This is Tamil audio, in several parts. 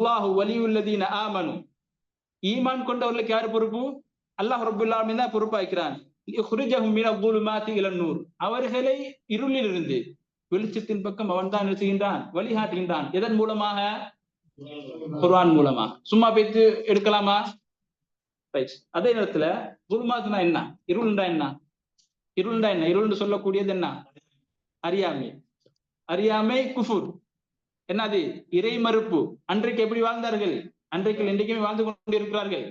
அல்லாஹு வலியுல்லதீன ஆமனு, ஈமான் கொண்டவர்களுக்கு யார் பொறுப்பு? அல்லாஹ் ரப்பல் ஆலமீன் தான் பொறுப்பாக்கிறான். யுக்ரிஜஹும் மினல் ஸுலுமாத்தி இலன் நூர், அவர்களை இருளில் இருந்து வெளிச்சத்தின் பக்கம் அவன் தான் நிறுத்துகின்றான், வழிகாட்டுகின்றான். எதன் மூலமாக? குர்ஆன் மூலமாக. சும்மா பேச்சு எடுக்கலாமா? அதே நேரத்துல ஸுலுமாத்னா என்ன? இருள்னா என்ன? இருள்னா என்ன? இருள்னு சொல்லக்கூடியது என்ன? அறியாமை. அறியாமை குஃபுர். என்னது? இறை மறுப்பு. அன்றைக்கு எப்படி வாழ்ந்தார்கள்? அன்றைக்கு இன்றைக்குமே வாழ்ந்து கொண்டிருக்கிறார்கள்.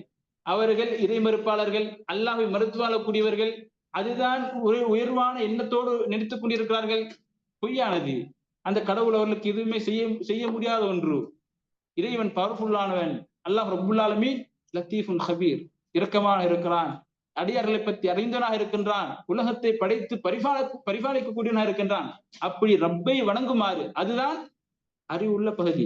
அவர்கள் இறை மறுப்பாளர்கள், அல்லாஹ்வை மறுத்து வாழக்கூடியவர்கள். அதுதான் ஒரு உயர்வான எண்ணத்தோடு நினைத்துக் கொண்டிருக்கிறார்கள். பொய்யானது. அந்த கடவுள் அவர்களுக்கு எதுவுமே செய்ய முடியாத ஒன்று. இறைவன் பவர்ஃபுல்லானவன். அல்லாஹ் ரப்புல் ஆலமீன் லத்தீஃபுன் ஹபீர், இரக்கமாக இருக்கிறான், அடியார்களை பற்றி அறிந்தவனாக இருக்கின்றான், உலகத்தை படைத்து பரிபாலிக்கக்கூடியவனாக இருக்கின்றான். அப்படி ரப்பை வணங்குமாறு, அதுதான் அறிவுள்ள பகுதி.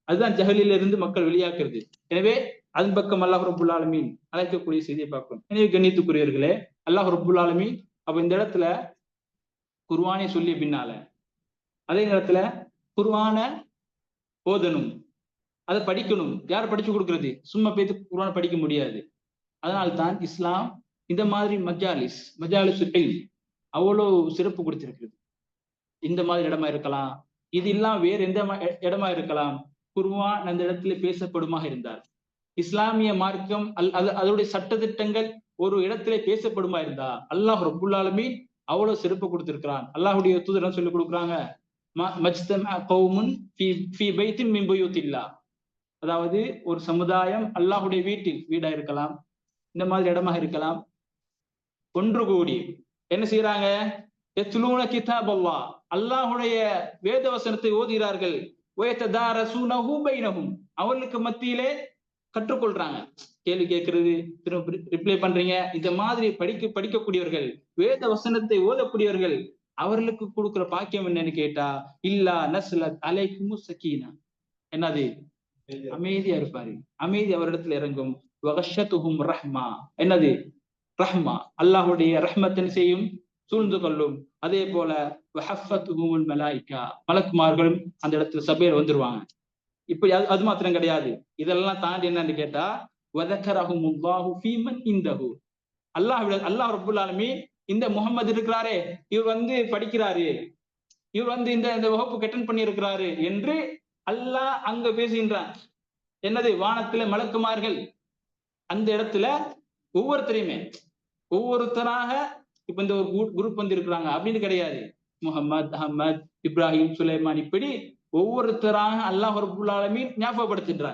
அதுதான் ஜஹலில் இருந்து மக்கள் வெளியாக்குறது. எனவே அதன் பக்கம் அல்லாஹ் ரப்புல் ஆலமீன் அழைக்கக்கூடிய செய்தியை பார்க்கணும். எனவே கண்ணியத்துக்குரியவர்களே, அல்லாஹ் ரப்புல் ஆலமீன் அப்ப இந்த இடத்துல குர்ஆனை சொல்லிய பின்னால அதே நேரத்துல குர்ஆன ஓதணும், அதை படிக்கணும். யார் படிச்சு கொடுக்கிறது? சும்மா பேத்து குர்ஆனை படிக்க முடியாது. அதனால்தான் இஸ்லாம் இந்த மாதிரி மஜாலிஸ் அவ்வளவு சிறப்பு கொடுத்திருக்கிறது. இந்த மாதிரி இடமா இருக்கலாம், இது இல்லாம வேற எந்த இடமா இருக்கலாம், குர்ஆன் அந்த இடத்துல பேசப்படுமாக இருந்தார். இஸ்லாமிய மார்க்கம் அதோடைய சட்டதிட்டங்கள் ஒரு இடத்துல பேசப்படுமா இருந்தா அல்லாஹ் ரப்புல் ஆலமீன் அவ்வளவு சிறப்பு கொடுத்திருக்கிறான். அல்லாஹ்வுடைய தூதர் சொல்லி கொடுக்குறாங்க, மஜ்தமா கௌமுன் ஃபீ பைத்தின் மின் புயூத்தில்லாஹ், அதாவது ஒரு சமுதாயம் அல்லாஹ்வுடைய வீடா இருக்கலாம், இந்த மாதிரி இடமாக இருக்கலாம், ஒன்று கூடி என்ன செய்யறாங்க? யத்லூன கிதாபல்லாஹ், அல்லாஹ்வுடைய வேத வசனத்தை ஓதுகிறார்கள். வயததாரஸூனஹு பைனஹும், அவர்களுக்கு மத்தியிலே கற்றுக்கொள்றாங்க. கேள்வி கேட்கிறது, திரும்ப ரிப்ளை பண்றீங்க. இந்த மாதிரி படிக்கக்கூடியவர்கள், வேத வசனத்தை ஓதக்கூடியவர்கள், அவர்களுக்கு கொடுக்கிற பாக்கியம் என்னன்னு கேட்டா, இல்லா நஸ்லத் அலைக்கும் சக்கீனா, என்னது? அமைதியா இருப்பாரு, அமைதி அவரிடத்துல இறங்கும். வகஷத்துஹும் ரஹ்மா, என்னது? ரஹ்மா, அல்லாஹ்வுடைய ரஹ்மத்தின் செய்யும், சூழ்ந்து கொள்ளும். அதே போல வஹஃபத்துஹுமுல் மலாயிகா, மலக்குமார்களும் அந்த இடத்துல சபையில் வந்துருவாங்க. இப்படி அது மாத்திரம் கிடையாது, இதெல்லாம் தாண்டி என்னன்னு கேட்டா, வதக்கரஹுமுல்லாஹு ஃபீமன் இந்தஹு, அல்லாஹ் ரப்புல் ஆலமீன் இந்த முஹம்மது இருக்கிறாரே, இவர் படிக்கிறாரு, இவர் இந்த வகுப்பு அட்டெண்ட் பண்ணி இருக்கிறாரு என்று அல்லாஹ் அங்க பேசுகின்றான். என்னது? வானத்துல மலக்குமார்கள் அந்த இடத்துல ஒவ்வொருத்தராக இப்ப இந்த ஒரு குரூப் இருக்கிறாங்க அப்படின்னு கிடையாது. முஹம்மத், அஹ்மத், இப்ராஹிம், சுலைமான், இப்படி ஒவ்வொருத்தராக அல்லாஹ் ரப்புல் ஆலமீன் ஞாபகப்படுத்துகிறான்.